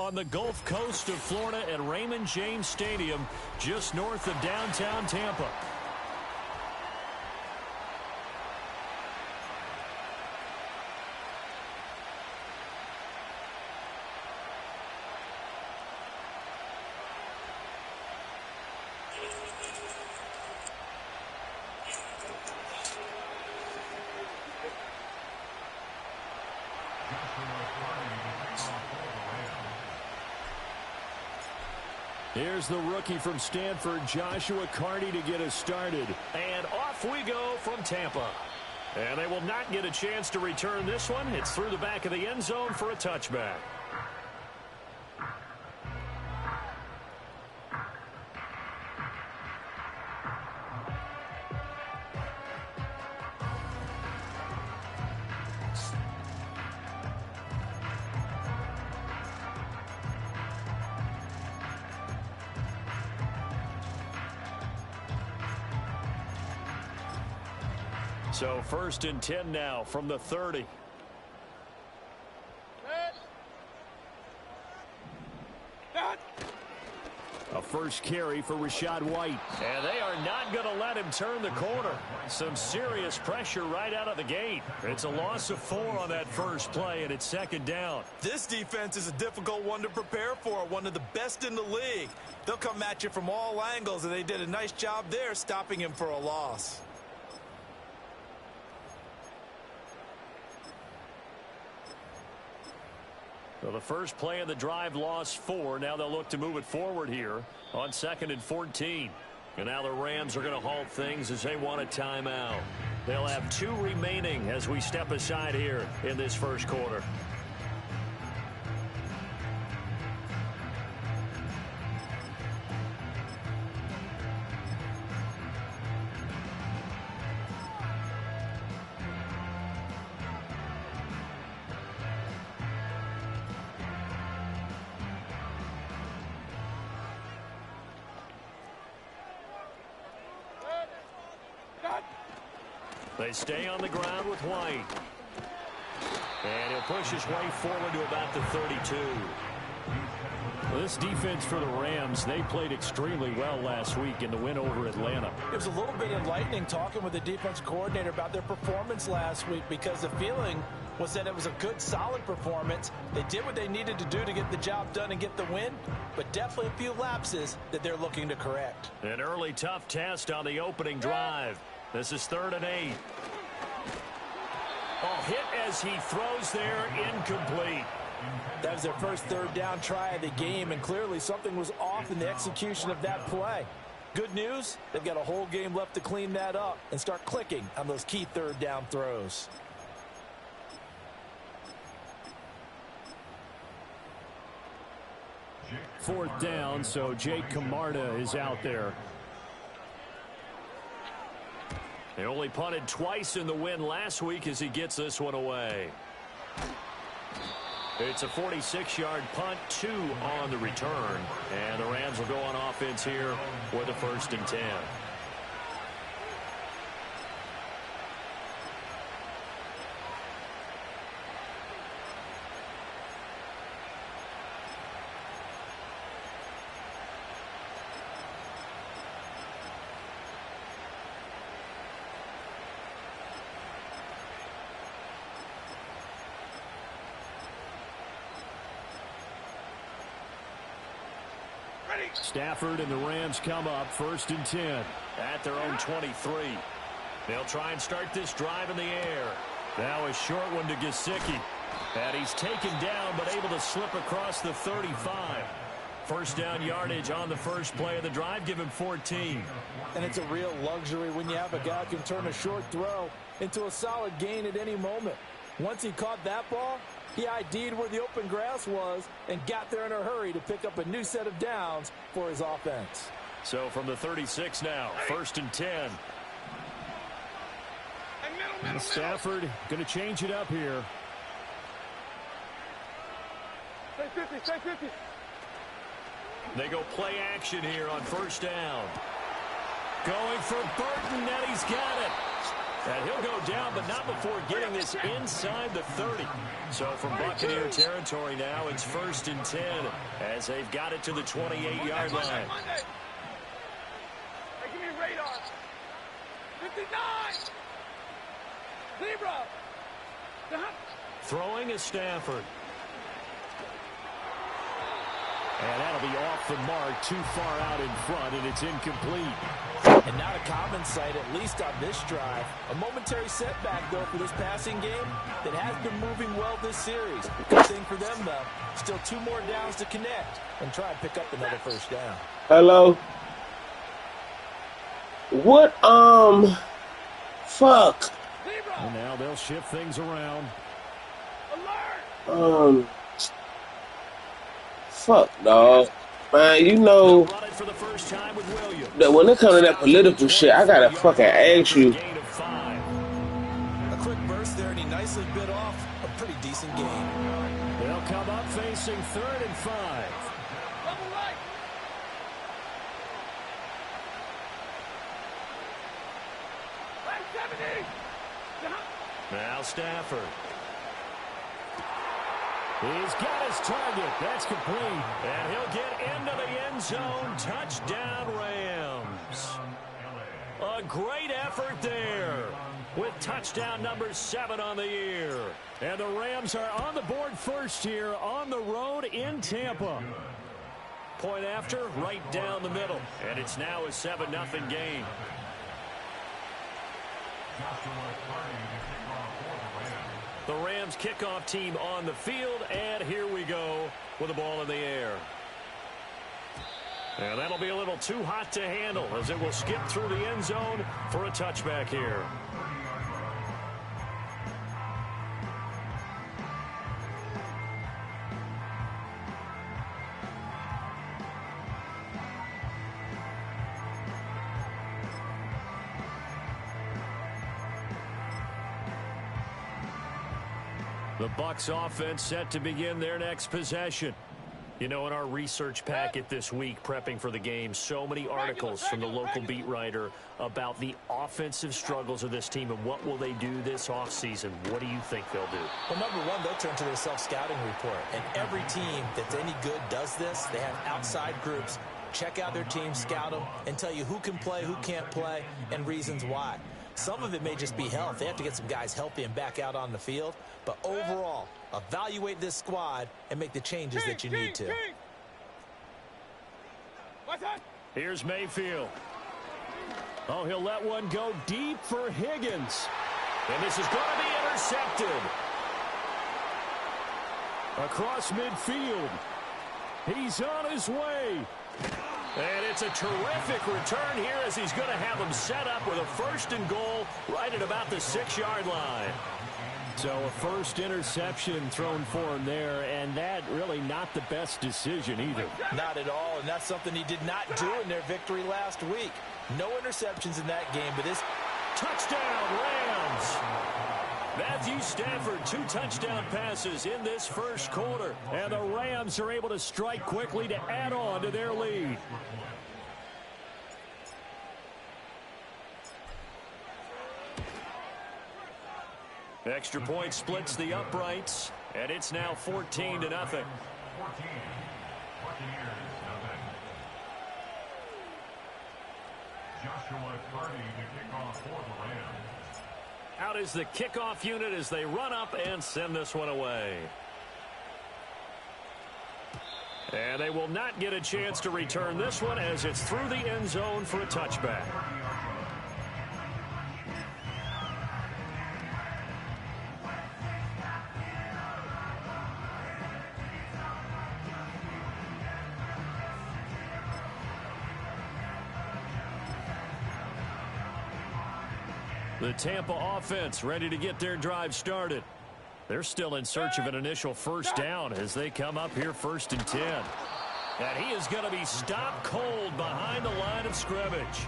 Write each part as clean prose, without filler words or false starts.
on the Gulf Coast of Florida at Raymond James Stadium, just north of downtown Tampa. Here's the rookie from Stanford, Joshua Carty, to get us started. And off we go from Tampa. And they will not get a chance to return this one. It's through the back of the end zone for a touchback. So 1st and 10 now from the 30. A first carry for Rachaad White. And they are not going to let him turn the corner. Some serious pressure right out of the gate. It's a loss of 4 on that first play, and it's 2nd down. This defense is a difficult one to prepare for, one of the best in the league. They'll come at you from all angles, and they did a nice job there stopping him for a loss. So the first play of the drive lost 4. Now they'll look to move it forward here on 2nd and 14. And now the Rams are going to halt things as they want a timeout. They'll have 2 remaining as we step aside here in this first quarter. They stay on the ground with White. And he'll push his way forward to about the 32. Well, this defense for the Rams, they played extremely well last week in the win over Atlanta. It was a little bit enlightening talking with the defense coordinator about their performance last week, because the feeling was that it was a good, solid performance. They did what they needed to do to get the job done and get the win, but definitely a few lapses that they're looking to correct. An early tough test on the opening drive. This is 3rd and 8. Oh, hit as he throws there, incomplete. That was their first 3rd down try of the game, and clearly something was off in the execution of that play. Good news, they've got a whole game left to clean that up and start clicking on those key 3rd down throws. Fourth down, so Jake Camarda is out there. They only punted twice in the win last week as he gets this one away. It's a 46-yard punt, 2 on the return. And the Rams will go on offense here with a 1st and 10. Stafford and the Rams come up 1st and 10 at their own 23. They'll try and start this drive in the air. Now a short one to Gesicki. And he's taken down but able to slip across the 35. First down yardage on the first play of the drive. Give him 14. And it's a real luxury when you have a guy who can turn a short throw into a solid gain at any moment. Once he caught that ball, he ID'd where the open grass was and got there in a hurry to pick up a new set of downs for his offense. So from the 36 now, 1st and 10. Stafford going to change it up here. Stay 50, stay 50. They go play action here on 1st down. Going for Burton, and he's got it. And he'll go down, but not before getting this inside the 30. So from Buccaneer territory now, it's 1st and 10 as they've got it to the 28-yard line. Hey, give me radar. 59. Zebra. Throwing is Stafford. And that'll be off the mark, too far out in front, and it's incomplete. And not a common sight, at least on this drive. A momentary setback, though, for this passing game that has been moving well this series. Good thing for them, though. Still 2 more downs to connect and try and pick up another first down. Hello? What, fuck? And now they'll shift things around. Fuck, dog. Man, you know that when it comes to that political shit, I gotta fucking ask you. A quick burst there, and he nicely bit off a pretty decent gain. They'll come up facing 3rd and 5. Double right. Right 70. Now Stafford. He's got his target. That's complete. And he'll get into the end zone. Touchdown, Rams. A great effort there with touchdown number 7 on the year. And the Rams are on the board first here on the road in Tampa. Point after, right down the middle. And it's now a 7-0 game. The Rams kickoff team on the field, and here we go with the ball in the air. And that'll be a little too hot to handle as it will skip through the end zone for a touchback here. The Bucs offense set to begin their next possession. You know, in our research packet this week, prepping for the game, so many articles from the local beat writer about the offensive struggles of this team and what will they do this offseason. What do you think they'll do? Well, number one, they'll turn to their self-scouting report. And every team that's any good does this. They have outside groups. Check out their team, scout them, and tell you who can play, who can't play, and reasons why. Some of it may just be health. They have to get some guys healthy and back out on the field. But overall, evaluate this squad and make the changes that you need to. Here's Mayfield. Oh, he'll let one go deep for Higgins. And this is going to be intercepted. Across midfield. He's on his way. And it's a terrific return here as he's going to have them set up with a 1st and goal right at about the 6-yard line. So a first interception thrown for him there, and that really not the best decision either. Not at all, and that's something he did not do in their victory last week. No interceptions in that game, but this touchdown, Rams. Matthew Stafford, 2 touchdown passes in this first quarter, and the Rams are able to strike quickly to add on to their lead. Extra point splits the uprights, and it's now 14-0. Out is the kickoff unit as they run up and send this one away. And they will not get a chance to return this one as it's through the end zone for a touchback. The Tampa offense ready to get their drive started. They're still in search of an initial first down as they come up here 1st and 10. And he is going to be stopped cold behind the line of scrimmage.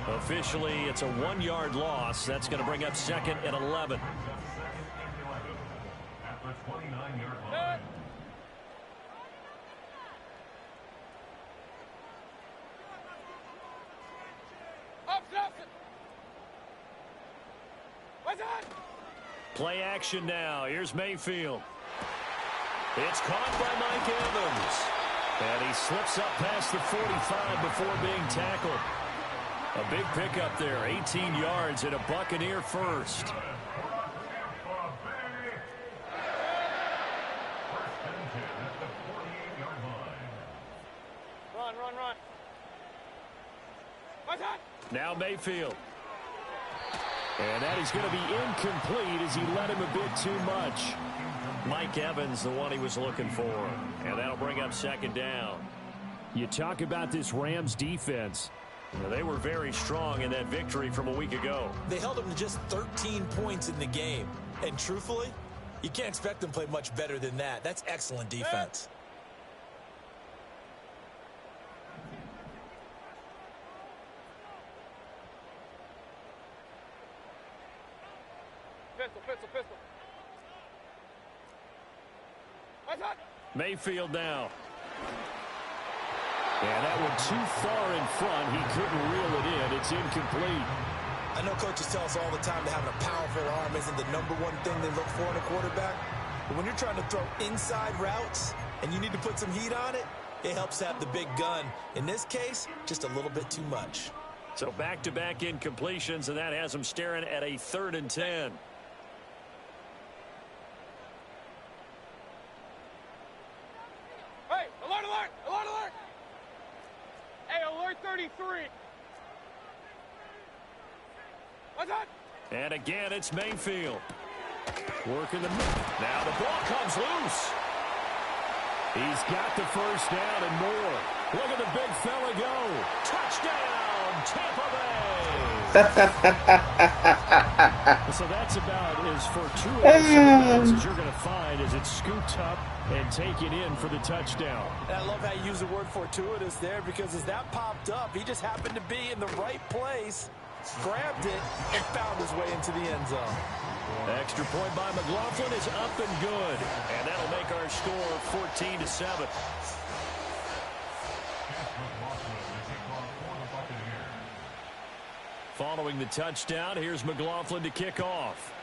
Officially, it's a 1-yard loss. That's going to bring up 2nd and 11. Play action now. Here's Mayfield. It's caught by Mike Evans. And he slips up past the 45 before being tackled. A big pickup there, 18 yards and a Buccaneer first. Run. Now Mayfield. And that is going to be incomplete as he let him a bit too much. Mike Evans, the one he was looking for. And that'll bring up second down. You talk about this Rams defense. They were very strong in that victory from a week ago. They held them to just 13 points in the game. And truthfully, you can't expect them to play much better than that. That's excellent defense. Pistol. Mayfield now. And that one too far in front. He couldn't reel it in. It's incomplete. I know coaches tell us all the time that having a powerful arm isn't the number one thing they look for in a quarterback. But when you're trying to throw inside routes and you need to put some heat on it, it helps have the big gun. In this case, just a little bit too much. So back-to-back incompletions, and that has him staring at a 3rd and 10. Hey, alert! Hey, alert 33. What's that? And again, it's Mayfield. Working the middle. Now the ball comes loose. He's got the first down and more. Look at the big fella go. Touchdown, Tampa Bay. So that's about as fortuitous as you're going to find as it's scooped up and taken in for the touchdown. And I love how you use the word fortuitous there, because as that popped up, he just happened to be in the right place, grabbed it, and found his way into the end zone. Extra point by McLaughlin is up and good. And that'll make our score 14-7. Following the touchdown, here's McLaughlin to kick off.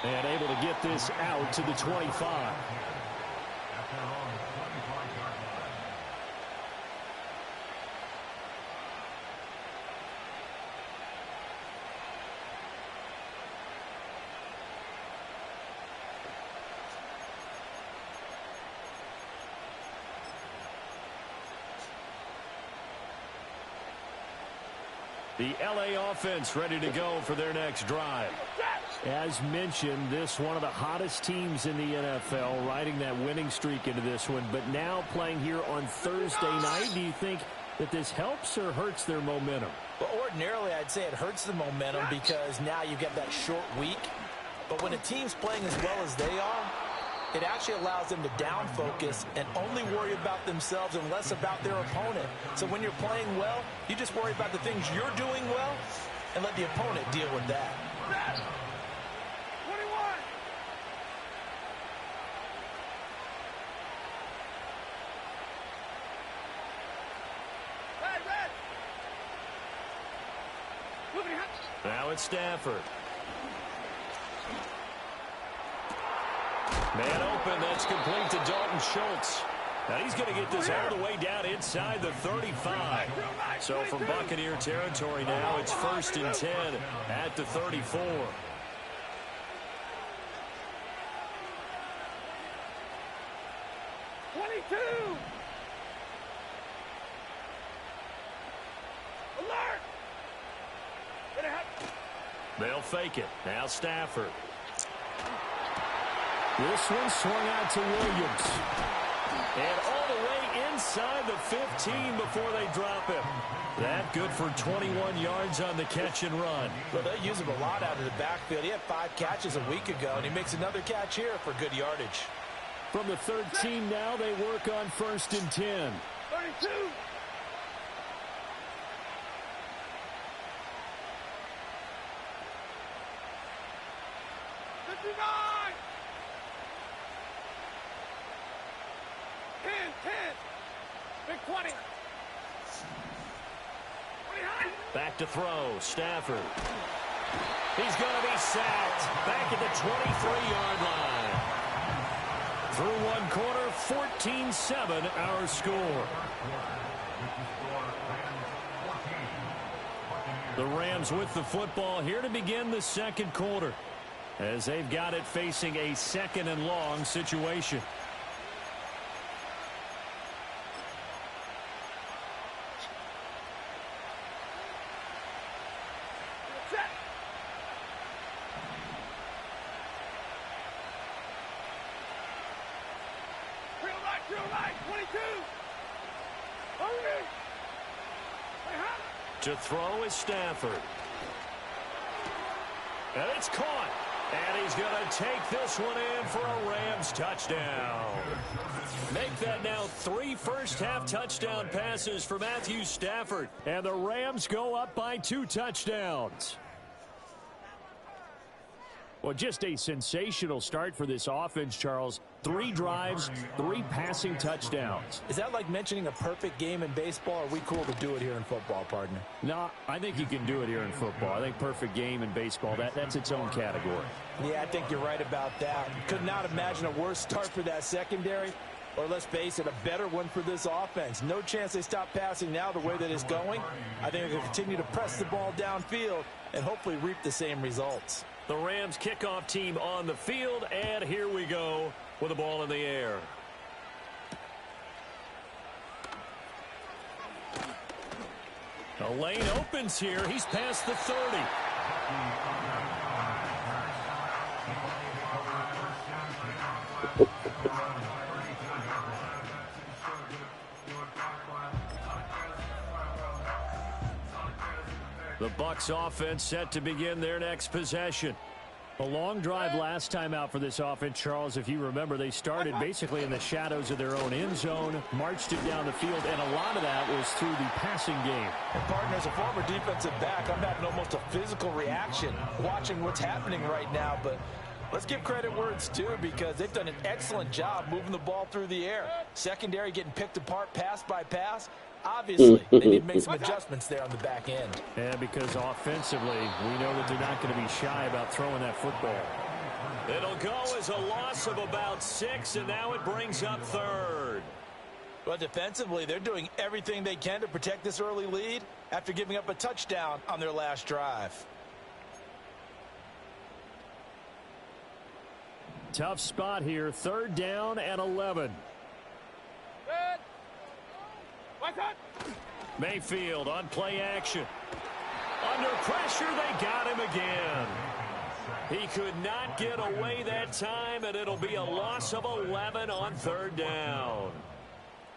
And able to get this out to the 25. The LA offense ready to go for their next drive. As mentioned, this one of the hottest teams in the NFL, riding that winning streak into this one, but now playing here on Thursday night. Do you think that this helps or hurts their momentum? Well, ordinarily, I'd say it hurts the momentum because now you get that short week. But when a team's playing as well as they are, it actually allows them to down focus and only worry about themselves and less about their opponent. So when you're playing well, you just worry about the things you're doing well and let the opponent deal with that. 21. Red. Moving ahead. Now it's Stafford. Man open, that's complete to Dalton Schultz. Now he's going to get this all the way down inside the 35. So from Buccaneer territory now, it's 1st and 10 at the 34. Alert! They'll fake it. Now Stafford. This one swung out to Williams. And all the way inside the 15 before they drop him. That good for 21 yards on the catch and run. Well, they use him a lot out of the backfield. He had 5 catches a week ago, and he makes another catch here for good yardage. From the 13 now, they work on 1st and 10. 32. Big 20. Back to throw. Stafford. He's going to be sacked. Back at the 23-yard line. Through one quarter, 14-7 our score. The Rams with the football here to begin the second quarter, as they've got it facing a second and long situation. To throw is Stafford. And it's caught. And he's going to take this one in for a Rams touchdown. Make that now 3 first-half touchdown passes for Matthew Stafford. And the Rams go up by 2 touchdowns. Well, just a sensational start for this offense, Charles. 3 drives, 3 passing touchdowns. Is that like mentioning a perfect game in baseball? Or are we cool to do it here in football, partner? No, I think you can do it here in football. I think perfect game in baseball, that's its own category. Yeah, I think you're right about that. Could not imagine a worse start for that secondary. Or let's face it, a better one for this offense. No chance they stop passing now the way that it's going. I think they'll continue to press the ball downfield and hopefully reap the same results. The Rams kickoff team on the field, and here we go with the ball in the air. The lane opens here. He's past the 30. The Bucs offense set to begin their next possession. A long drive last time out for this offense, Charles. If you remember, they started basically in the shadows of their own end zone, marched it down the field, and a lot of that was through the passing game. And partner, as a former defensive back, I'm having almost a physical reaction watching what's happening right now. But let's give credit where it's due, because they've done an excellent job moving the ball through the air. Secondary getting picked apart pass by pass. Obviously, they need to make some adjustments there on the back end. Yeah, because offensively, we know that they're not going to be shy about throwing that football. It'll go as a loss of about 6, and now it brings up 3rd. Well, defensively, they're doing everything they can to protect this early lead after giving up a touchdown on their last drive. Tough spot here, 3rd down and 11. Mayfield on play action. Under pressure, they got him again. He could not get away that time, and it'll be a loss of 11 on 3rd down.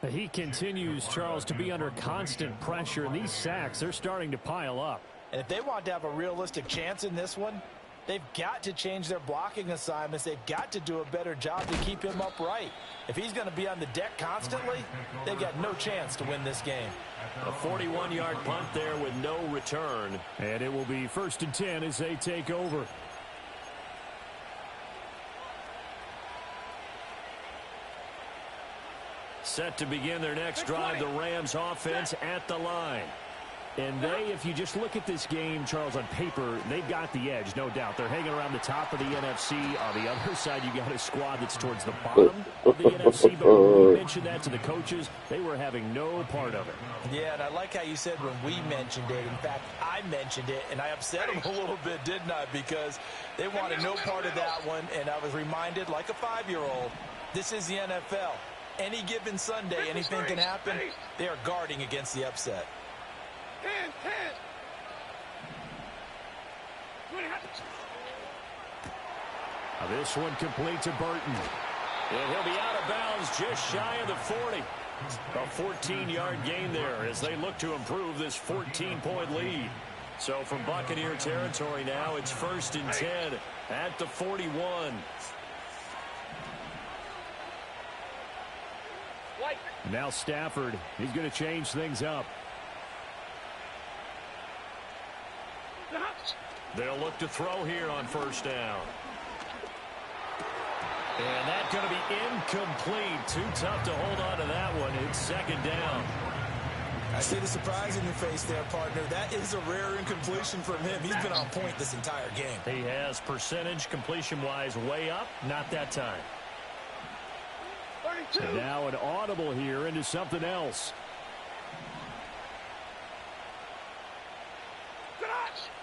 He continues, Charles, to be under constant pressure, and these sacks, they're starting to pile up. And if they want to have a realistic chance in this one, they've got to change their blocking assignments. They've got to do a better job to keep him upright. If he's going to be on the deck constantly, they've got no chance to win this game. A 41-yard punt there with no return. And it will be 1st and 10 as they take over. Set to begin their next drive, the Rams offense at the line. And they, if you just look at this game, Charles, on paper, they've got the edge, no doubt. They're hanging around the top of the NFC. On the other side, you got a squad that's towards the bottom of the NFC. But when we mentioned that to the coaches, they were having no part of it. Yeah, and I like how you said when we mentioned it. In fact, I mentioned it, and I upset them a little bit, didn't I? Because they wanted no part of that one, and I was reminded, like a 5-year-old, this is the NFL. Any given Sunday, anything can happen. They are guarding against the upset. 10. Now this one complete to Burton. And he'll be out of bounds just shy of the 40. A 14-yard gain there as they look to improve this 14-point lead. So from Buccaneer territory now, it's 1st and 10 at the 41. Now Stafford, he's going to change things up. They'll look to throw here on 1st down. And that's going to be incomplete. Too tough to hold on to that one. It's 2nd down. I see the surprise in your face there, partner. That is a rare incompletion from him. He's been on point this entire game. He has percentage completion-wise way up. Not that time. 32. And now an audible here into something else.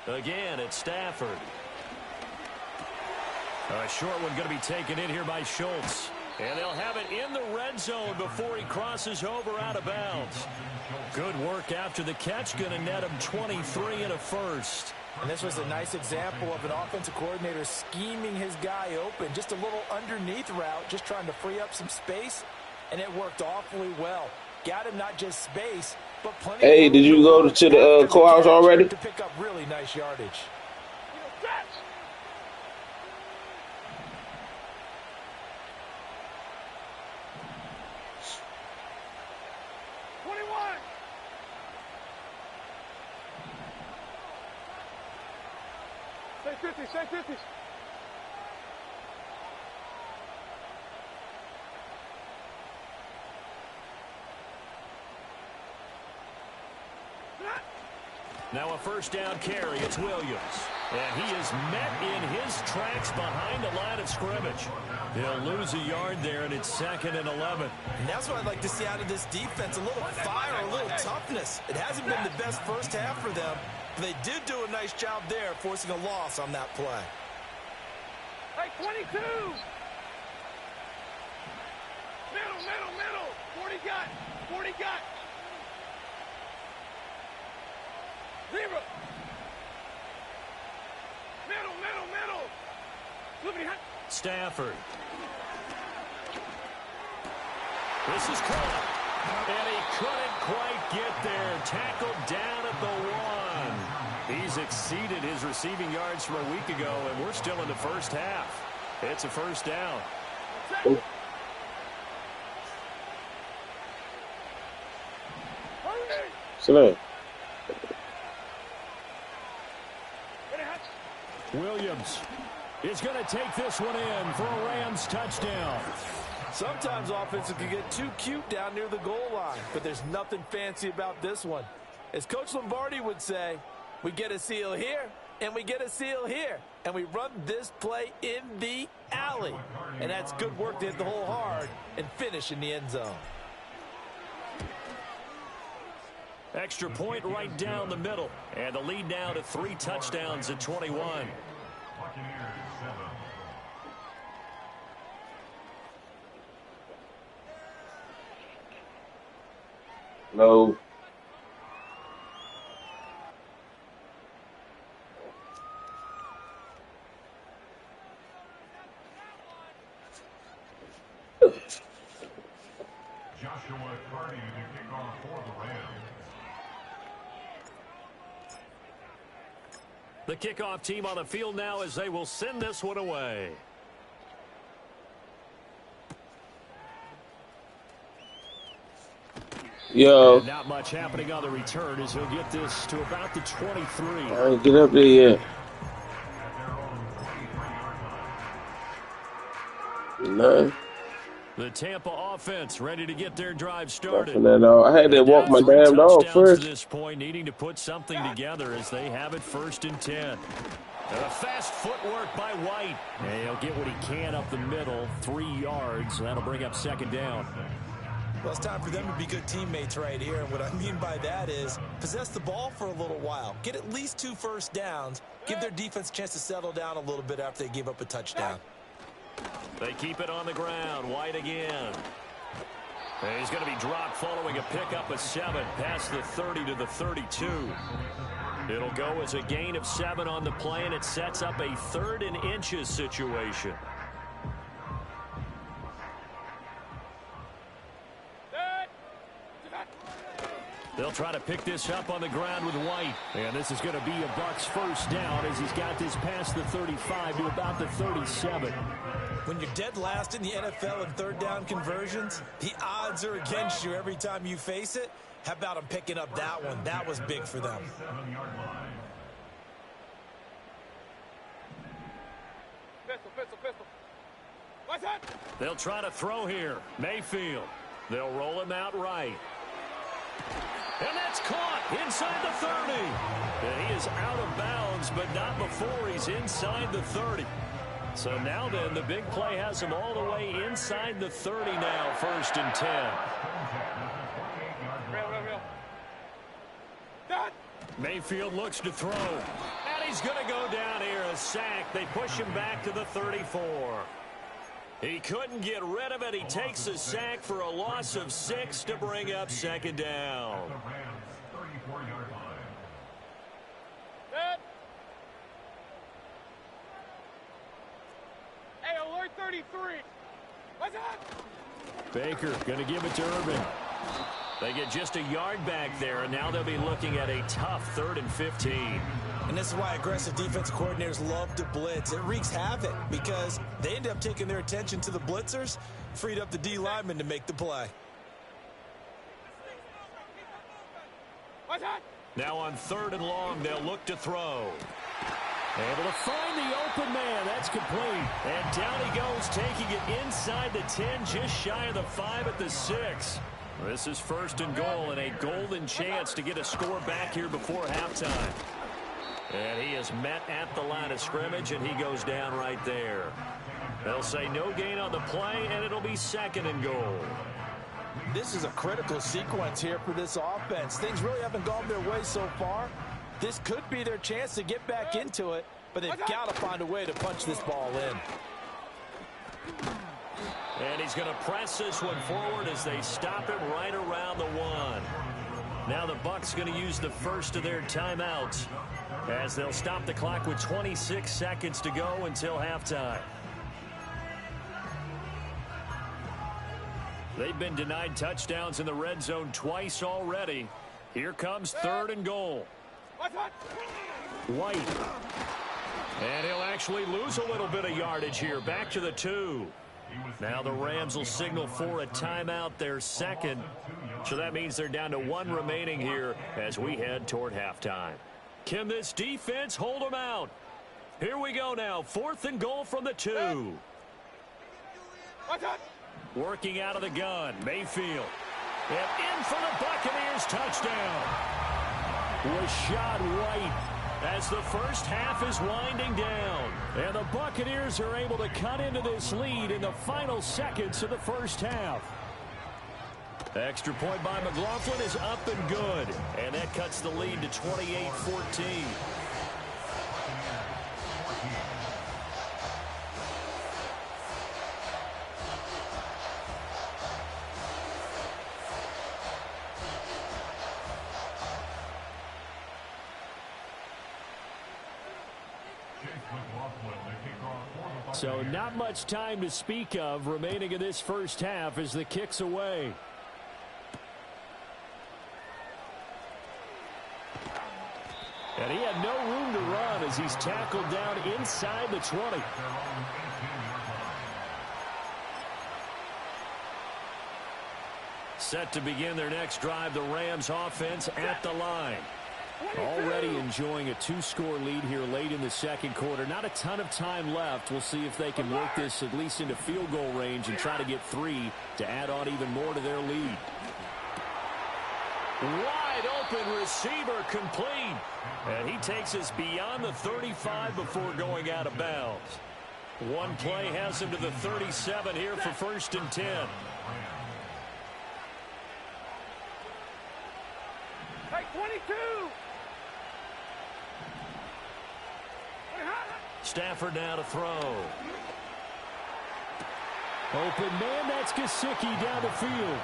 Again, it's Stafford. A short one going to be taken in here by Schultz. And they'll have it in the red zone before he crosses over out of bounds. Good work after the catch. Going to net him 23 and a first. And this was a nice example of an offensive coordinator scheming his guy open. Just a little underneath route, just trying to free up some space. And it worked awfully well. Got him not just space, but plenty. Hey, did you go to the courthouse already? To pick up really nice yardage. Say 50, say 50. Now a first down carry. It's Williams. And he is met in his tracks behind the line of scrimmage. He'll lose a yard there, and it's 2nd and 11. And that's what I'd like to see out of this defense. A little fire, a little toughness. It hasn't been the best first half for them. But they did do a nice job there, forcing a loss on that play. Hey, 22. Middle. 40 got. 40 got. 0. Middle. Look behind. Stafford. This is caught. And he couldn't quite get there. Tackled down at the 1. He's exceeded his receiving yards from a week ago, and we're still in the first half. It's a first down. Slow. Williams is going to take this one in for a Rams touchdown. Sometimes offenses can get too cute down near the goal line, but there's nothing fancy about this one. As Coach Lombardi would say, we get a seal here, and we get a seal here, and we run this play in the alley. And that's good work to hit the hole hard and finish in the end zone. Extra point right down the middle. And the lead now to 3 touchdowns at 21. No. Joshua Carty to kick off for the Rams. The kickoff team on the field now as they will send this one away. Yo. And not much happening on the return as he'll get this to about the 23. I ain't get up there yet. No. The Tampa offense ready to get their drive started. I had to walk my damn dog first. To this point, needing to put something together as they have it 1st and 10. And a fast footwork by White. And he'll get what he can up the middle, 3 yards. That'll bring up 2nd down. Well, it's time for them to be good teammates right here. And what I mean by that is possess the ball for a little while. Get at least 2 first downs. Give their defense a chance to settle down a little bit after they give up a touchdown. They keep it on the ground. White again. And he's going to be dropped following a pickup of 7 past the 30 to the 32. It'll go as a gain of 7 on the play, and it sets up a 3rd and inches situation. They'll try to pick this up on the ground with White. And this is going to be a Bucs first down as he's got this past the 35 to about the 37. When you're dead last in the NFL in 3rd down conversions, the odds are against you every time you face it. How about them picking up that one? That was big for them. Pistol. What's that? They'll try to throw here. Mayfield. They'll roll him out right. And that's caught inside the 30. And he is out of bounds, but not before he's inside the 30. So now then, the big play has him all the way inside the 30 now, 1st and 10. Real. Done. Mayfield looks to throw. And he's going to go down here, a sack. They push him back to the 34. He couldn't get rid of it. He takes a sack for a loss of 6 to bring up 2nd down. Good. Hey, alert 33. What's that? Baker going to give it to Urban. They get just a yard back there, and now they'll be looking at a tough 3rd and 15. And this is why aggressive defense coordinators love to blitz. It wreaks havoc because they end up taking their attention to the blitzers, freed up the D lineman to make the play. What's that? Now on 3rd and long, they'll look to throw. Able to find the open man. That's complete. And down he goes, taking it inside the 10, just shy of the 5 at the 6. This is 1st and goal, and a golden chance to get a score back here before halftime. And he is met at the line of scrimmage, and he goes down right there. They'll say no gain on the play, and it'll be 2nd and goal. This is a critical sequence here for this offense. Things really haven't gone their way so far. This could be their chance to get back into it, but they've got to find a way to punch this ball in. And he's going to press this one forward as they stop him right around the 1. Now the Bucs going to use the first of their timeouts as they'll stop the clock with 26 seconds to go until halftime. They've been denied touchdowns in the red zone twice already. Here comes 3rd and goal. White. And he'll actually lose a little bit of yardage here. Back to the 2. Now the Rams will signal for a timeout, their 2nd. So that means they're down to 1 remaining here as we head toward halftime. Can this defense hold them out? Here we go now. 4th and goal from the 2. Working out of the gun. Mayfield. And in for the Buccaneers touchdown. Rachaad White. As the first half is winding down. And the Buccaneers are able to cut into this lead in the final seconds of the first half. Extra point by McLaughlin is up and good. And that cuts the lead to 28-14. So not much time to speak of remaining in this first half as the kick's away. And he had no room to run as he's tackled down inside the 20. Set to begin their next drive, the Rams offense at the line. Already enjoying a 2-score lead here late in the 2nd quarter. Not a ton of time left. We'll see if they can work this at least into field goal range and try to get 3 to add on even more to their lead. Wide open receiver complete. And he takes us beyond the 35 before going out of bounds. One play has him to the 37 here for 1st and 10. Hey, 22. Stafford now to throw. Open man, that's Gesicki down the field.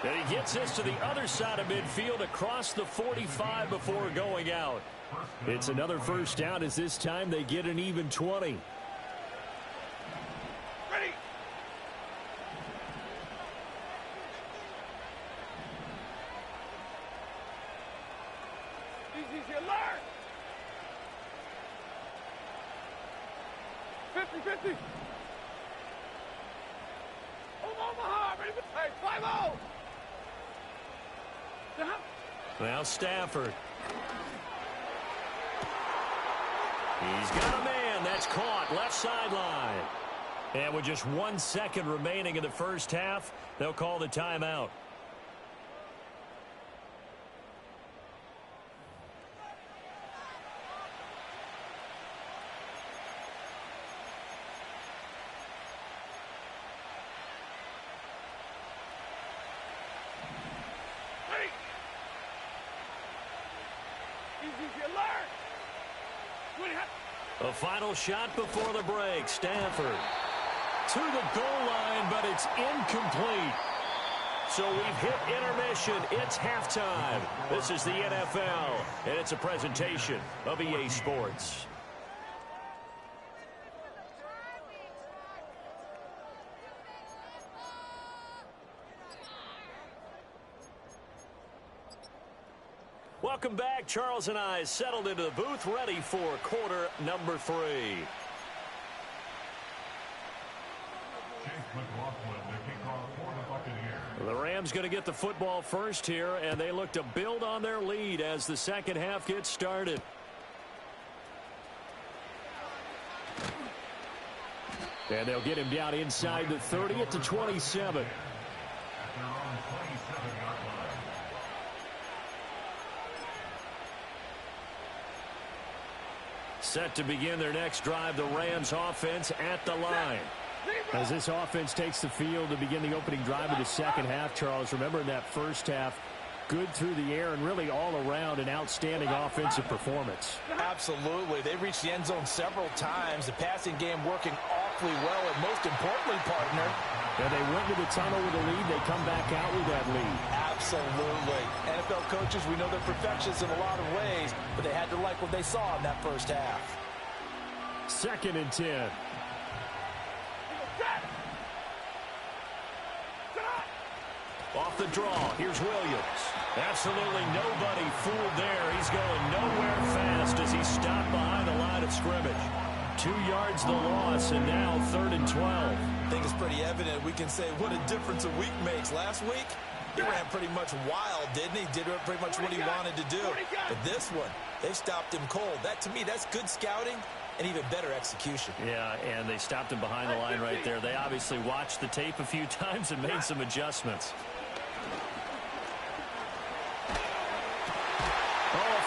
And he gets this to the other side of midfield across the 45 before going out. It's another first down as this time they get an even 20. Ready. Easy, alert. 50-50. Omaha, ready? Hey, 5-0. Now Stafford. He's got a man. That's caught. Left sideline. And with just 1 second remaining in the first half, they'll call the timeout. A final shot before the break. Stafford to the goal line, but it's incomplete. So we've hit intermission. It's halftime. This is the NFL, and it's a presentation of EA Sports. Welcome back. Charles and I settled into the booth, ready for quarter number 3. The Rams going to get the football first here, and they look to build on their lead as the second half gets started. And they'll get him down inside the 30 at the 27. Set to begin their next drive, the Rams offense at the line. As this offense takes the field to begin the opening drive of the second half, Charles, remember in that first half, good through the air and really all around an outstanding offensive performance. Absolutely. They reached the end zone several times. The passing game working awfully well, and most importantly, partner, and they went to the tunnel with a lead. They come back out with that lead. Absolutely. NFL coaches, we know they're perfectionists in a lot of ways, but they had to like what they saw in that first half. 2nd and 10. Off the draw, here's Williams. Absolutely nobody fooled there. He's going nowhere fast as he's stopped behind the line of scrimmage. 2 yards the loss, and now 3rd and 12. I think it's pretty evident. We can say what a difference a week makes. Last week, he ran pretty much wild, didn't he? Did pretty much what he wanted to do. But this one, they stopped him cold. That, to me, that's good scouting and even better execution. Yeah, and they stopped him behind the line right there. They obviously watched the tape a few times and made some adjustments.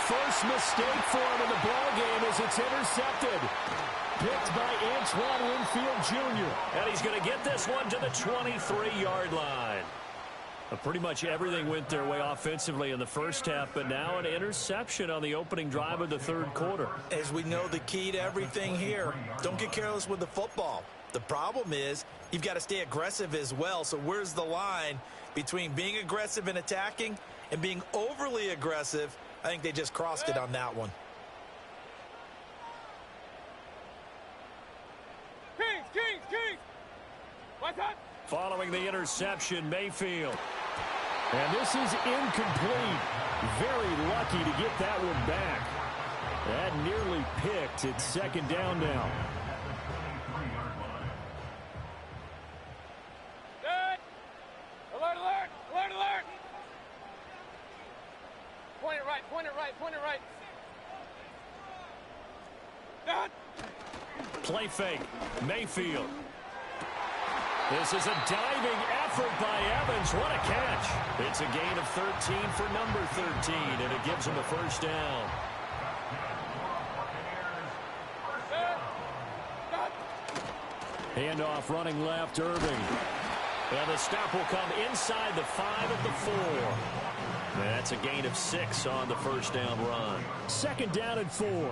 First mistake for him in the ball game as it's intercepted. Picked by Antoine Winfield Jr. And he's going to get this one to the 23-yard line. Pretty much everything went their way offensively in the first half, but now an interception on the opening drive of the 3rd quarter. As we know, the key to everything here, don't get careless with the football. The problem is you've got to stay aggressive as well. So where's the line between being aggressive and attacking and being overly aggressive? I think they just crossed it on that one. Kings! What's that? Following the interception, Mayfield. And this is incomplete. Very lucky to get that one back. That nearly picked. It's 2nd down now. Alert! Point it right. Play fake. Mayfield. This is a diving effort by Evans. What a catch. It's a gain of 13 for number 13, and it gives him a 1st down. Handoff running left, Irving. And the stop will come inside the 5 at the 4. That's a gain of 6 on the 1st down run. 2nd down and 4.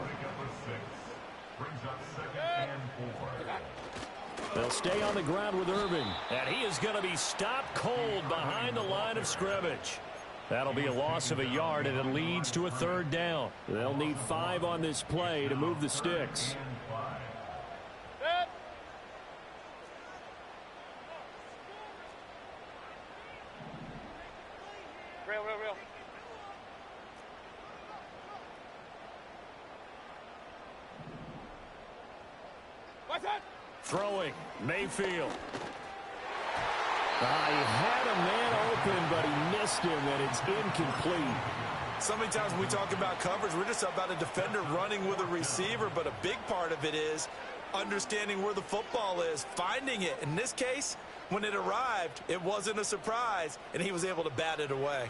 They'll stay on the ground with Irving. And he is going to be stopped cold behind the line of scrimmage. That'll be a loss of a yard, and it leads to a 3rd down. They'll need 5 on this play to move the sticks. Real. What's that? Throwing, Mayfield. He had a man open, but he missed him, and it's incomplete. So many times when we talk about coverage, we're just about a defender running with a receiver, but a big part of it is understanding where the football is, finding it. In this case, when it arrived, it wasn't a surprise, and he was able to bat it away.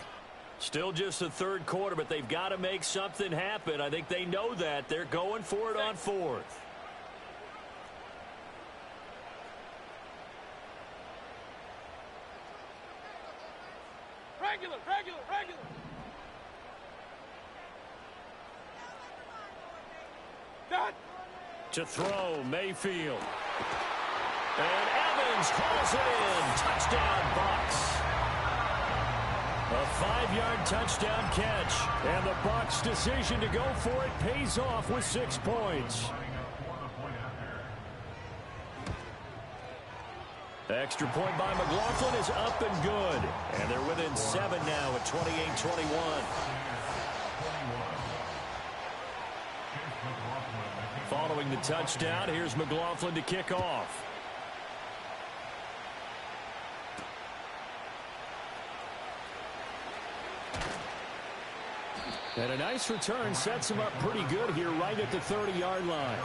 Still just the 3rd quarter, but they've got to make something happen. I think they know that. They're going for it on 4th. Regular. Done. To throw, Mayfield. And Evans calls it in. Touchdown, Bucs. A 5-yard touchdown catch. And the Bucs' decision to go for it pays off with 6 points. Extra point by McLaughlin is up and good. And they're within 7 now at 28-21. Following the touchdown, here's McLaughlin to kick off. And a nice return sets him up pretty good here right at the 30-yard line.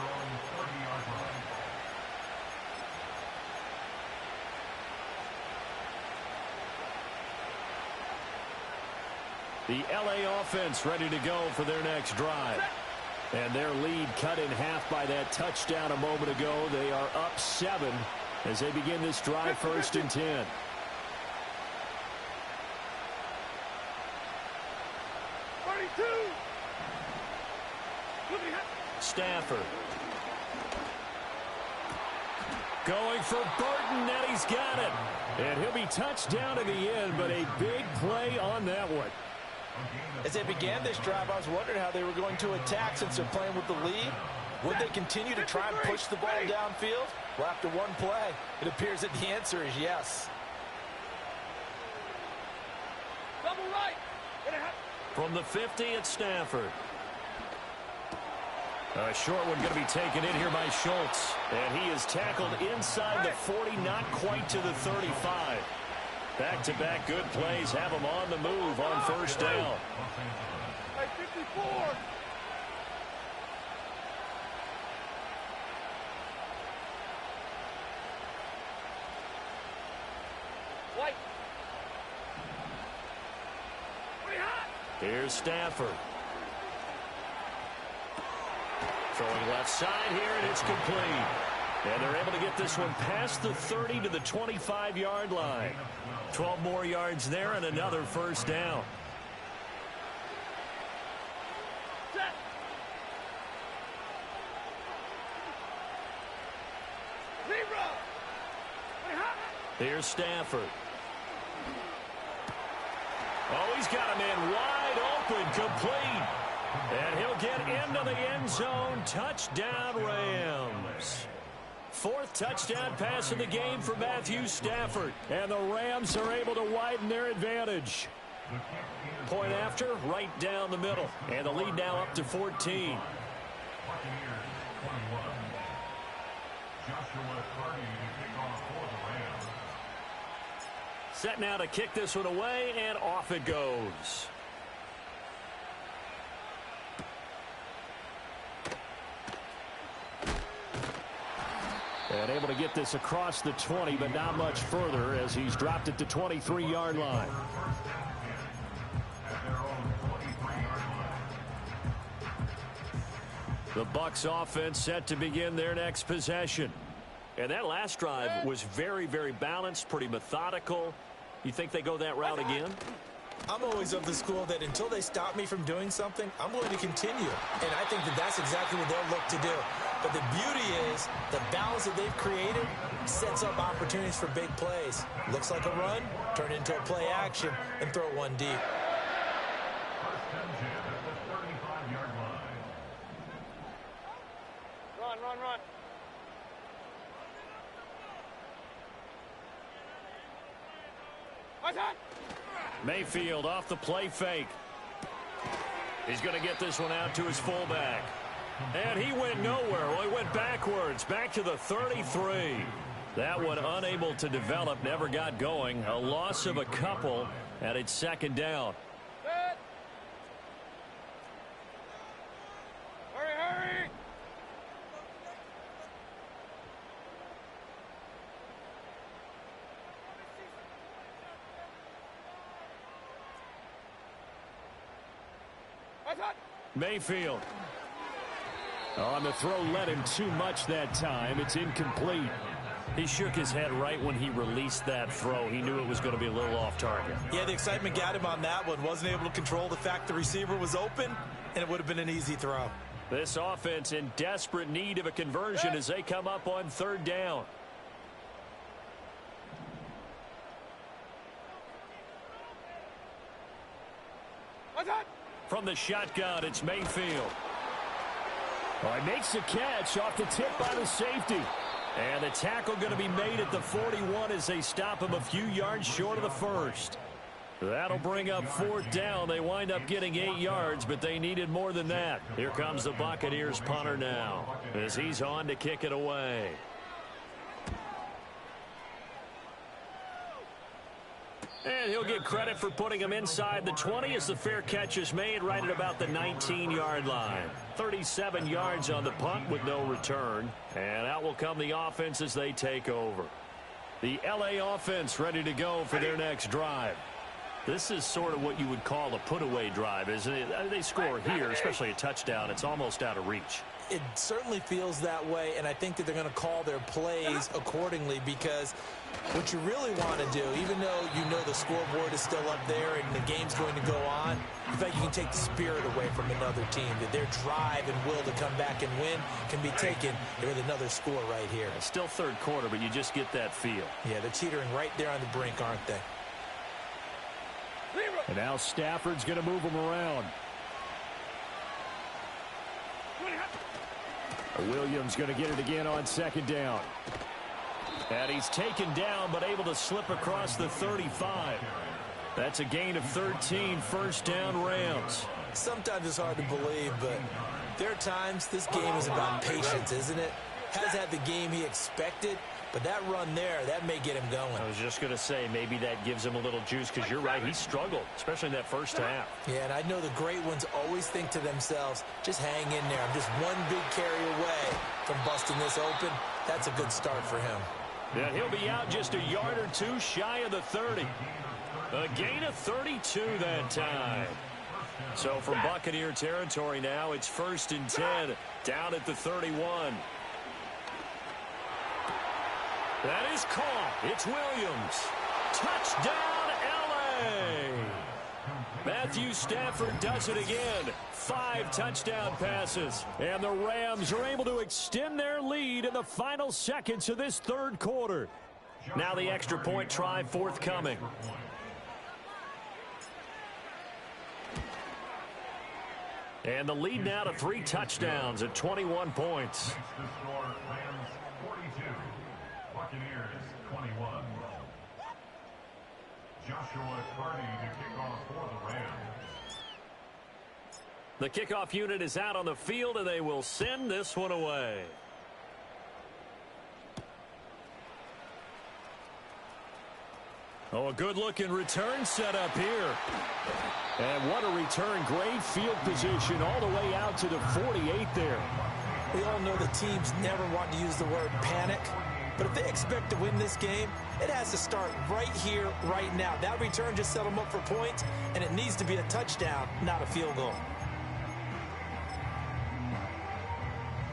The LA offense ready to go for their next drive. And their lead cut in half by that touchdown a moment ago. They are up 7 as they begin this drive 1st and 10. Stafford. Going for Burton, and he's got it. And he'll be touched down in the end, but a big play on that one. As they began this drive, I was wondering how they were going to attack since they're playing with the lead. Would they continue to try and push the ball downfield? Well, after one play, it appears that the answer is yes. Double right. From the 50, it's Stafford. A short one going to be taken in here by Schultz. And he is tackled inside the 40, not quite to the 35. Back-to-back good plays have him on the move on 1st down. Hey, 54. White. Here's Stafford. Throwing left side here, and it's complete. And they're able to get this one past the 30 to the 25-yard line. 12 more yards there and another 1st down. Here's Stafford. Oh, he's got a man wide open, complete. And he'll get into the end zone. Touchdown, Rams. 4th touchdown pass of the game for Matthew Stafford. And the Rams are able to widen their advantage. Point after, right down the middle. And the lead now up to 14. Set now to kick this one away, and off it goes. And able to get this across the 20, but not much further as he's dropped it to 23-yard line. The Bucs offense set to begin their next possession. And that last drive was very, very balanced, pretty methodical. You think they go that route again? I'm always of the school that until they stop me from doing something, I'm going to continue. And I think that that's exactly what they'll look to do. But the beauty is the balance that they've created sets up opportunities for big plays. Looks like a run, turn into a play action, and throw one deep. Run, run, run. Mayfield off the play fake. He's going to get this one out to his fullback. And he went nowhere. Well, he went backwards, back to the 33. That one unable to develop, never got going. A loss of a couple, and it's 2nd down. Hurry, hurry. Mayfield. On the throw, led him too much that time. It's incomplete. He shook his head right when he released that throw. He knew it was going to be a little off target. Yeah, the excitement got him on that one. Wasn't able to control the fact the receiver was open, and it would have been an easy throw. This offense in desperate need of a conversion as they come up on third down. From the shotgun, it's Mayfield. Oh, he makes the catch off the tip by the safety. And the tackle going to be made at the 41 as they stop him a few yards short of the first. That'll bring up fourth down. They wind up getting 8 yards, but they needed more than that. Here comes the Buccaneers punter now as he's on to kick it away. And he'll get credit for putting him inside the 20 as the fair catch is made right at about the 19-yard line. 37 yards on the punt with no return. And out will come the offense as they take over. The LA offense ready to go for their next drive. This is sort of what you would call a put-away drive, isn't it? They score here, especially a touchdown. It's almost out of reach. It certainly feels that way, and I think that they're going to call their plays accordingly because what you really want to do, even though you know the scoreboard is still up there and the game's going to go on, in fact, you can take the spirit away from another team, that their drive and will to come back and win can be taken with another score right here. It's still third quarter, but you just get that feel. Yeah, they're teetering right there on the brink, aren't they? And now Stafford's going to move him around. Williams going to get it again on second down. And he's taken down but able to slip across the 35. That's a gain of 13, first down Rams. Sometimes it's hard to believe, but there are times this game is about patience, isn't it? Has had the game he expected, but that run there, that may get him going. I was just going to say, maybe that gives him a little juice because you're right, he struggled, especially in that first half. Yeah, and I know the great ones always think to themselves, just hang in there. I'm just one big carry away from busting this open. That's a good start for him. Yeah, he'll be out just a yard or two shy of the 30. A gain of 32 that time. So from Buccaneer territory now, it's 1st and 10 down at the 31. That is caught. It's Williams. Touchdown, L.A. Matthew Stafford does it again. 5 touchdown passes. And the Rams are able to extend their lead in the final seconds of this third quarter. Now the extra point try forthcoming. And the lead now to 3 touchdowns at 21 points. Buccaneers 21. Joshua Carty to kick off for the Rams. The kickoff unit is out on the field, and they will send this one away. Oh, a good-looking return set up here. And what a return. Great field position all the way out to the 48 there. We all know the teams never want to use the word panic. But if they expect to win this game, it has to start right here, right now. That return just set them up for points, and it needs to be a touchdown, not a field goal.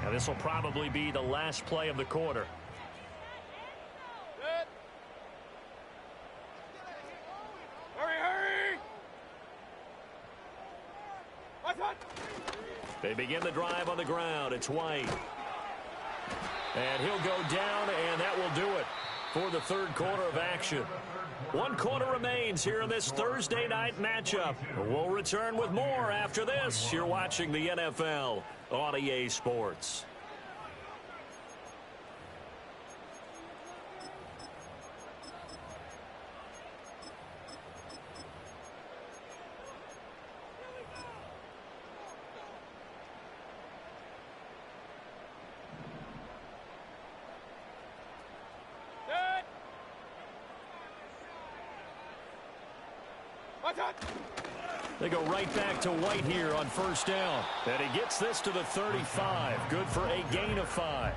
Now this will probably be the last play of the quarter. Good. Hurry! They begin the drive on the ground. It's White. And he'll go down, and that will do it for the third quarter of action. 1 quarter remains here in this Thursday night matchup. We'll return with more after this. You're watching the NFL on EA Sports. They go right back to White here on first down. And he gets this to the 35. Good for a gain of 5.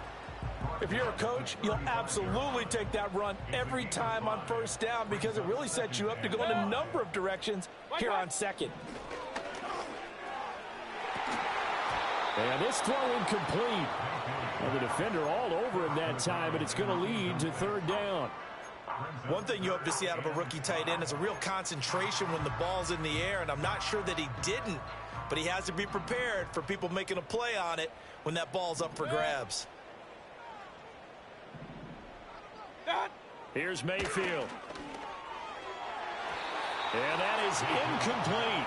If you're a coach, you'll absolutely take that run every time on first down because it really sets you up to go in a number of directions here on second. And this throw incomplete. And the defender all over him that time, but it's going to lead to third down. One thing you hope to see out of a rookie tight end is a real concentration when the ball's in the air, and I'm not sure that he didn't but he has to be prepared for people making a play on it when that ball's up for grabs. Here's Mayfield. And that is incomplete.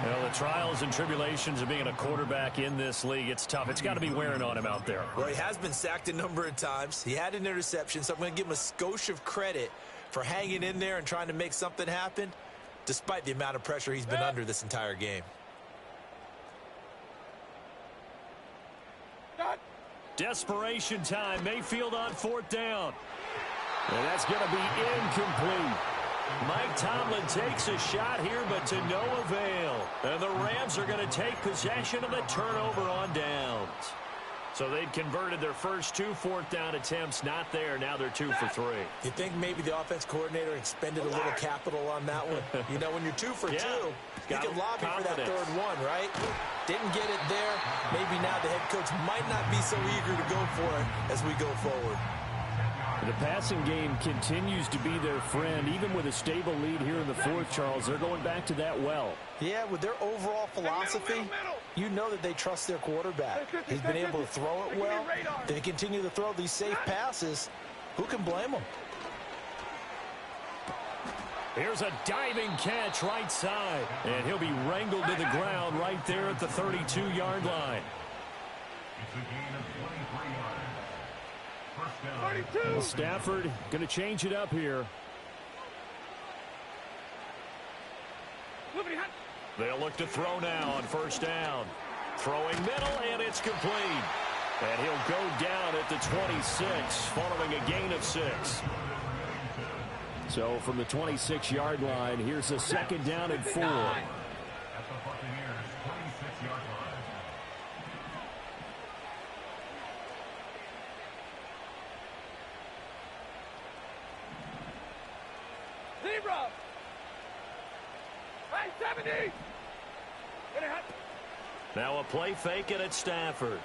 Well, the trials and tribulations of being a quarterback in this league, it's tough. It's got to be wearing on him out there. Well, he has been sacked a number of times. He had an interception, so I'm going to give him a skosh of credit for hanging in there and trying to make something happen, despite the amount of pressure he's been under this entire game. Desperation time. Mayfield on 4th down. And that's going to be incomplete. Mike Tomlin takes a shot here, but to no avail. And the Rams are going to take possession of the turnover on downs. So they'd converted their first 2 4th down attempts. Not there. Now they're 2 for 3. You think maybe the offense coordinator expended a little capital on that one? You know, when you're 2 for 2, you can lobby for that 3rd one, right? Didn't get it there. Maybe now the head coach might not be so eager to go for it as we go forward. The passing game continues to be their friend. Even with a stable lead here in the 4th, Charles, they're going back to that well. Yeah, with their overall philosophy, you know that they trust their quarterback. He's been able to throw it well. They continue to throw these safe passes. Who can blame them? Here's a diving catch right side. And he'll be wrangled to the ground right there at the 32-yard line. It's a gain of 23 yards. First down. Well, Stafford going to change it up here. They'll look to throw now on 1st down. Throwing middle, and it's complete. And he'll go down at the 26, following a gain of 6. So from the 26-yard line, here's a 2nd down and 4. At the Buccaneers' 26-yard line. Zebra! Hey, 70! Now a play fake, and it's Stafford.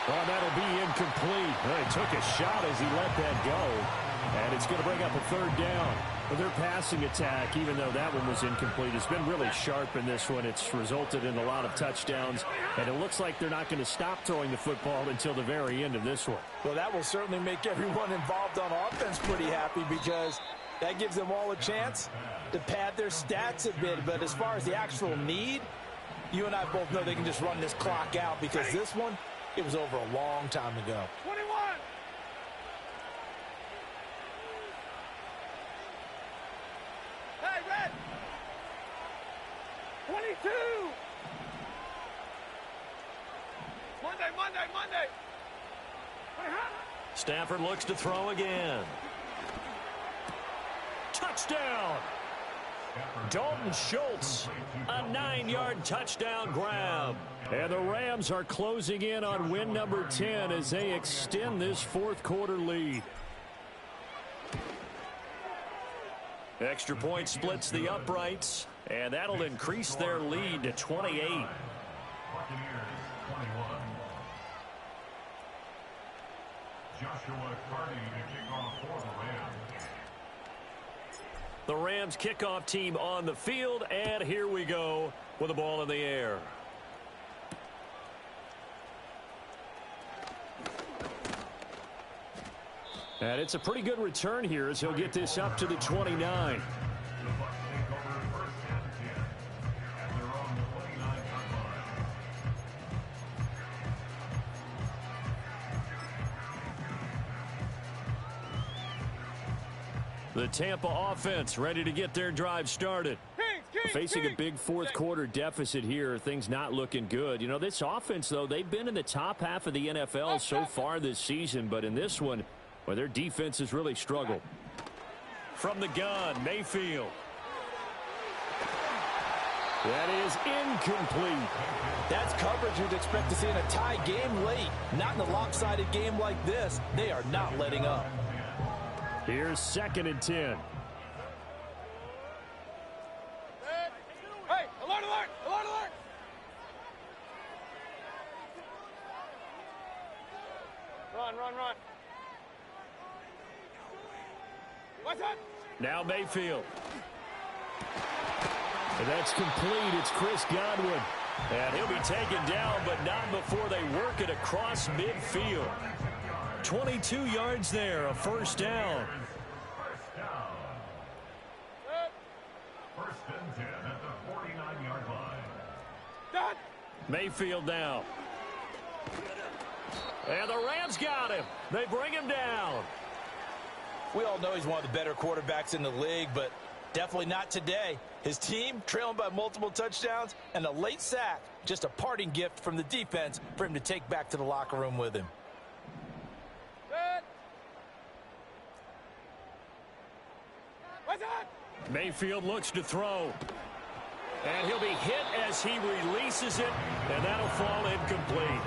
Oh, that'll be incomplete. Well, he took a shot as he let that go. And it's going to bring up a 3rd down. Well, their passing attack, even though that one was incomplete, has been really sharp in this one. It's resulted in a lot of touchdowns. And it looks like they're not going to stop throwing the football until the very end of this one. Well, that will certainly make everyone involved on offense pretty happy, because that gives them all a chance to pad their stats a bit. But as far as the actual need, you and I both know they can just run this clock out, because this one, it was over a long time ago. 21! Hey, Red! 22! Monday! Stafford looks to throw again. Touchdown! Dalton Schultz, a 9-yard touchdown grab. And the Rams are closing in on win number 10 as they extend this 4th quarter lead. Extra point splits the uprights, and that'll increase their lead to 28. Buccaneers 21. Joshua Carty to kick off for the Rams. The Rams kickoff team on the field, and here we go with the ball in the air. And it's a pretty good return here as he'll get this up to the 29. The Bucs take over 1st and 10 at their own 29-yard line. The Tampa offense ready to get their drive started. Facing a big 4th quarter deficit here, things not looking good. You know, this offense, though, they've been in the top half of the NFL so far this season, but in this one, well, their defense has really struggled. From the gun, Mayfield. That is incomplete. That's coverage you'd expect to see in a tie game late. Not in a lopsided game like this. They are not letting up. Here's 2nd and 10. Hey, alert! Run. What's that? Now Mayfield. And that's complete. It's Chris Godwin. And he'll be taken down, but not before they work it across midfield. 22 yards there, a first down. First and 10 at the 49-yard line. Done. Mayfield now. And the Rams got him. They bring him down. We all know he's one of the better quarterbacks in the league, but definitely not today. His team trailing by multiple touchdowns and a late sack. Just a parting gift from the defense for him to take back to the locker room with him. Good. What's that? Mayfield looks to throw. And he'll be hit as he releases it, and that'll fall incomplete.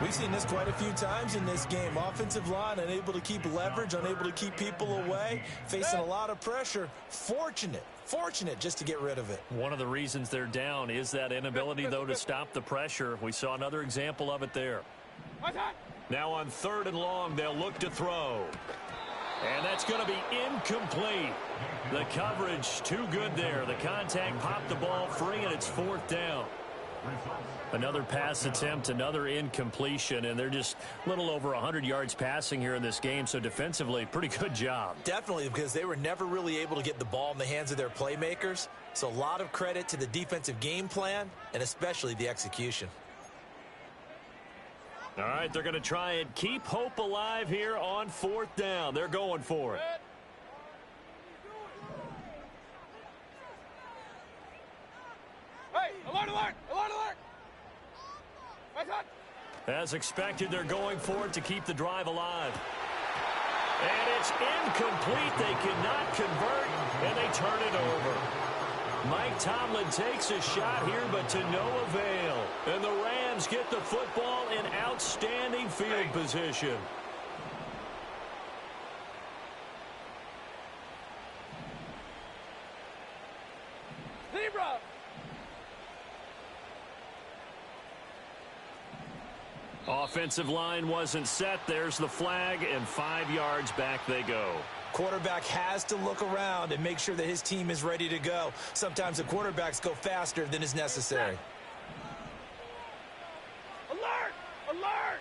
We've seen this quite a few times in this game. Offensive line unable to keep leverage, unable to keep people away, facing a lot of pressure. Fortunate just to get rid of it. One of the reasons they're down is that inability, though, to stop the pressure. We saw another example of it there. What's that? Now on 3rd and long, they'll look to throw. And that's going to be incomplete. The coverage too good there. The contact popped the ball free, and it's 4th down. Another pass attempt, another incompletion, and they're just a little over 100 yards passing here in this game, so defensively, pretty good job. Definitely, because they were never really able to get the ball in the hands of their playmakers. So a lot of credit to the defensive game plan, and especially the execution. All right, they're going to try and keep hope alive here on 4th down. They're going for it. Hey, alert, alert, alert, alert. What's that? As expected, they're going for it to keep the drive alive. And it's incomplete. They cannot convert, and they turn it over. Mike Tomlin takes a shot here, but to no avail. And the Rams get the football in outstanding field position. Zebra. Offensive line wasn't set. There's the flag, and 5 yards back they go. Quarterback has to look around and make sure that his team is ready to go. Sometimes the quarterbacks go faster than is necessary. Alert! Alert!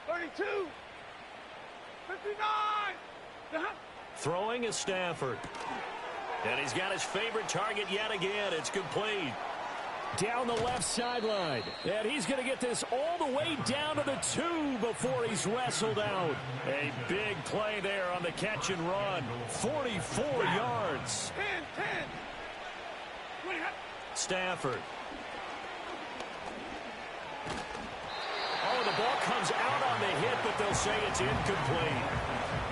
$32. $59. Throwing is Stafford. And he's got his favorite target yet again. It's complete. Down the left sideline. And he's going to get this all the way down to the 2 before he's wrestled out. A big play there on the catch and run. 44 yards. 10. Stafford. Oh, the ball comes out on the hit, but they'll say it's incomplete.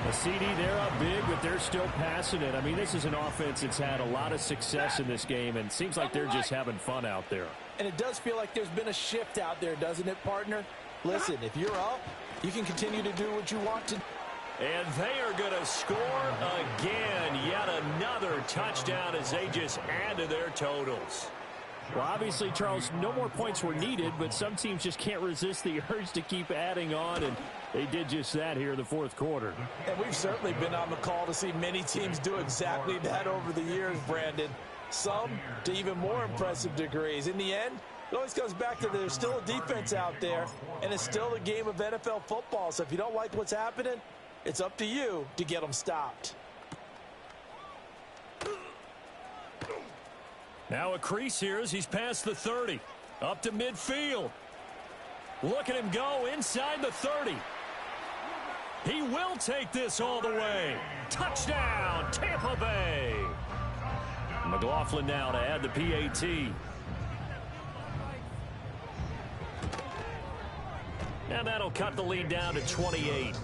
A CD, they're up big, but they're still passing it. I mean, this is an offense that's had a lot of success in this game, and it seems like they're just having fun out there. And it does feel like there's been a shift out there, doesn't it, partner? Listen, if you're up, you can continue to do what you want to. And they are going to score again. Yet another touchdown as they just add to their totals. Well, obviously, Charles, no more points were needed, but some teams just can't resist the urge to keep adding on, and they did just that here in the 4th quarter. And we've certainly been on the call to see many teams do exactly that over the years, Brandon. Some to even more impressive degrees. In the end, it always comes back to there's still a defense out there, and it's still a game of NFL football. So if you don't like what's happening, it's up to you to get them stopped. Now a crease here as he's past the 30. Up to midfield. Look at him go inside the 30. He will take this all the way. Touchdown, Tampa Bay. McLaughlin now to add the PAT. And that'll cut the lead down to 28.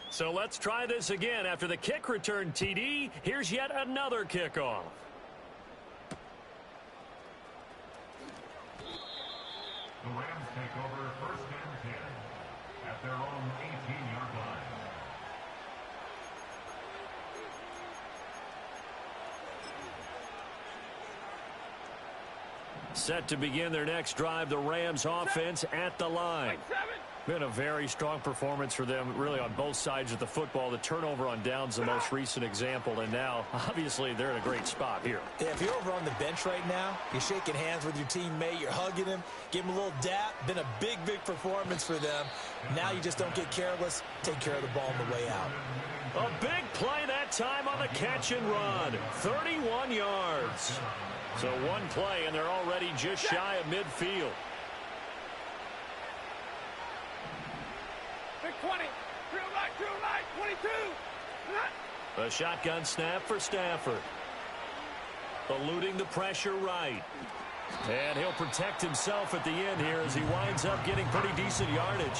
So let's try this again. After the kick return TD, here's yet another kickoff. The Rams take over first and 10 at their own 18-yard line. Set to begin their next drive, the Rams offense at the line. Been a very strong performance for them, really, on both sides of the football. The turnover on downs, the most recent example, and now, obviously, they're in a great spot here. Yeah, if you're over on the bench right now, you're shaking hands with your teammate, you're hugging him, give him a little dap. Been a big, big performance for them. Now you just don't get careless. Take care of the ball on the way out. A big play that time on the catch and run. 31 yards. So one play, and they're already just shy of midfield. Big 20. Drill right, 22. A shotgun snap for Stafford. Eluding the pressure right. And he'll protect himself at the end here as he winds up getting pretty decent yardage.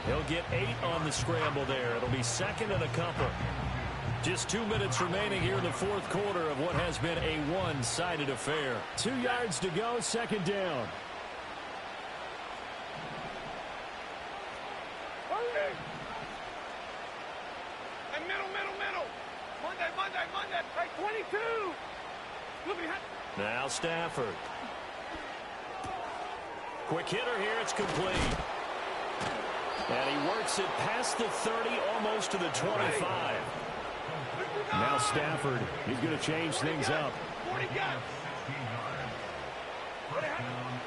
He'll get 8 on the scramble there. It'll be second and a couple. Just 2 minutes remaining here in the fourth quarter of what has been a one-sided affair. 2 yards to go, second down. And middle. Monday. Hey, 22. Now Stafford. Quick hitter here, it's complete. And he works it past the 30, almost to the 25. Now Stafford, he's going to change things up.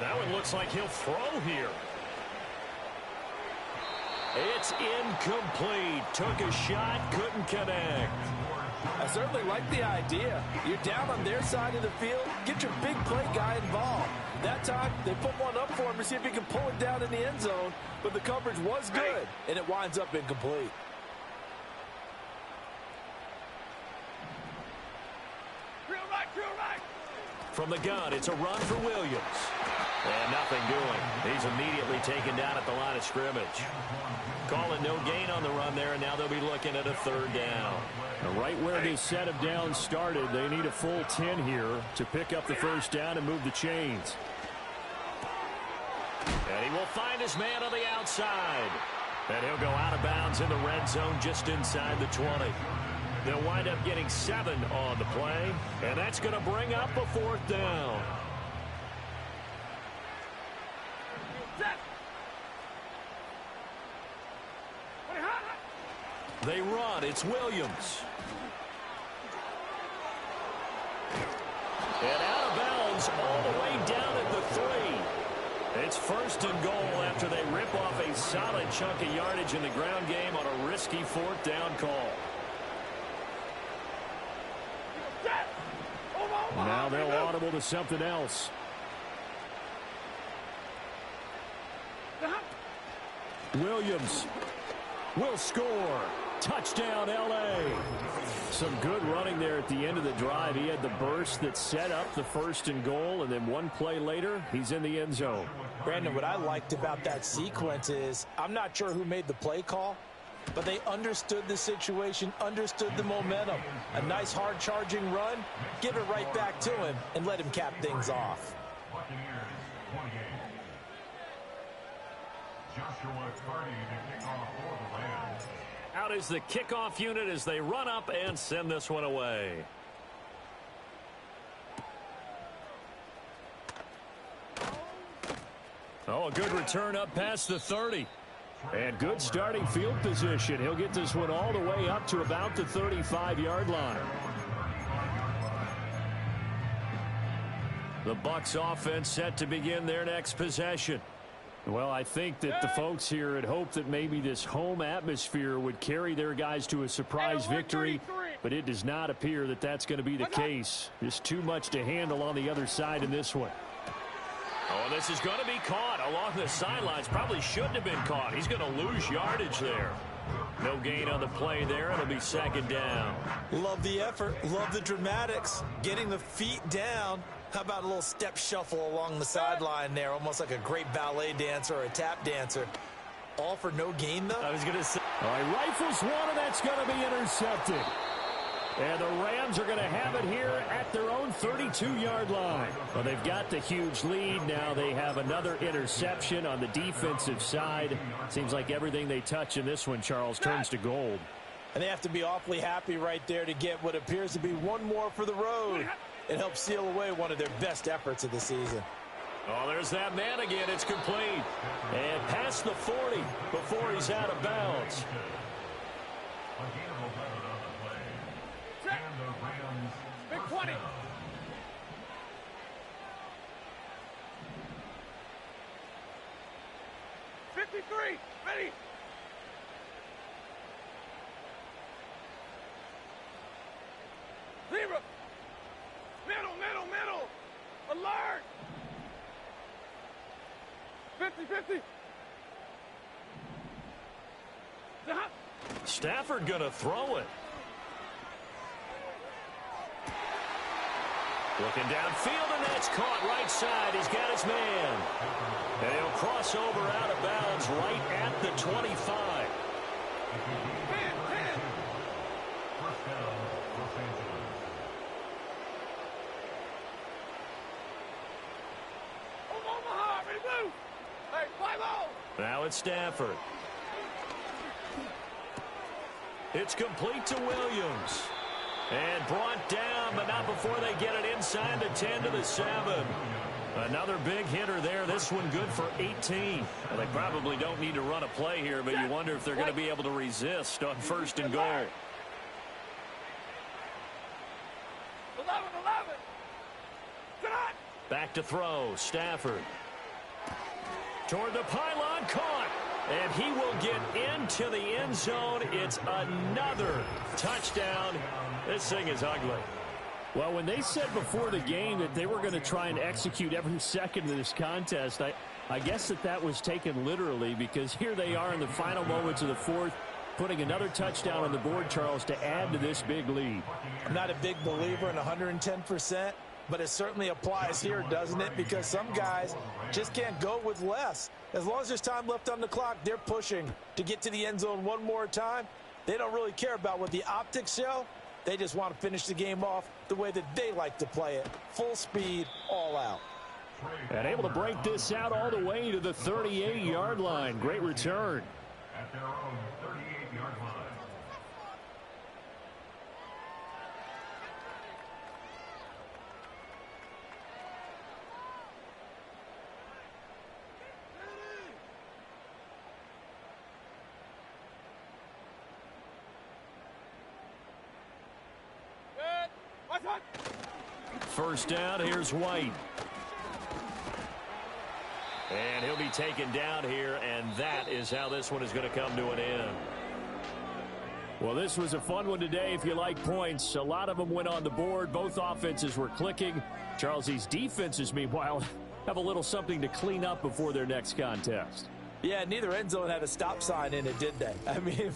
That one looks like he'll throw here. It's incomplete. Took a shot, couldn't connect. I certainly like the idea. You're down on their side of the field. Get your big play guy involved. That time, they put one up for him to see if he can pull it down in the end zone. But the coverage was good, and it winds up incomplete. Drill right. From the gun, it's a run for Williams. And nothing doing. He's immediately taken down at the line of scrimmage. Calling no gain on the run there, and now they'll be looking at a third down. Right where this set of downs started, they need a full 10 here to pick up the first down and move the chains. And he will find his man on the outside. And he'll go out of bounds in the red zone just inside the 20. They'll wind up getting 7 on the play, and that's going to bring up a fourth down. They run. It's Williams. And out of bounds all the way down at the 3. It's first and goal after they rip off a solid chunk of yardage in the ground game on a risky fourth down call. Now they'll audible to something else. Williams will score. Touchdown, L.A. Some good running there at the end of the drive. He had the burst that set up the first and goal, and then one play later, he's in the end zone. Brandon, what I liked about that sequence is I'm not sure who made the play call, but they understood the situation, understood the momentum. A nice hard-charging run, give it right back to him, and let him cap things off. Buccaneers 28. Joshua Carty to kick off for the Rams. Out is the kickoff unit as they run up and send this one away. Oh, a good return up past the 30. And good starting field position. He'll get this one all the way up to about the 35-yard line. The Bucs offense set to begin their next possession. Well, I think that the folks here had hoped that maybe this home atmosphere would carry their guys to a surprise victory, but it does not appear that that's going to be the case. Just too much to handle on the other side in this one. Oh, this is going to be caught along the sidelines. Probably shouldn't have been caught. He's going to lose yardage there. No gain on the play there. It'll be second down. Love the effort. Love the dramatics. Getting the feet down. How about a little step shuffle along the sideline there, almost like a great ballet dancer or a tap dancer. All for no gain, though? I was going to say. All right, rifles one, and that's going to be intercepted. And the Rams are going to have it here at their own 32-yard line. Well, they've got the huge lead. Now they have another interception on the defensive side. Seems like everything they touch in this one, Charles, turns to gold. And they have to be awfully happy right there to get what appears to be one more for the road. It helps seal away one of their best efforts of the season. Oh, there's that man again. It's complete. And past the 40 before he's out of bounds. Big 20. Ready. Zebra. Middle. Alert. 50. Stafford going to throw it. Looking downfield, and that's caught right side. He's got his man. And he'll cross over out of bounds right at the 25. 10. Omaha, ready to move. Hey, 5-0. Now it's Stafford. It's complete to Williams. And brought down, but not before they get it inside the 10 to the 7. Another big hitter there. This one good for 18. Well, they probably don't need to run a play here, but you wonder if they're going to be able to resist on 1st and goal. 11. Tonight. Back to throw. Stafford. Toward the pylon, caught. And he will get into the end zone. It's another touchdown. This thing is ugly. Well, when they said before the game that they were going to try and execute every second of this contest, I guess that was taken literally, because here they are in the final moments of the fourth, putting another touchdown on the board, Charles, to add to this big lead. I'm not a big believer in 110%, but it certainly applies here, doesn't it? Because some guys just can't go with less. As long as there's time left on the clock, they're pushing to get to the end zone one more time. They don't really care about what the optics show. They just want to finish the game off the way that they like to play it. Full speed, all out. And able to break this out all the way to the 38-yard line. Great return. At their own 38-yard line. First down, here's White. And he'll be taken down here, and that is how this one is going to come to an end. Well, this was a fun one today if you like points. A lot of them went on the board. Both offenses were clicking. Charles, these defenses, meanwhile, have a little something to clean up before their next contest. Yeah, neither end zone had a stop sign in it, did they? I mean,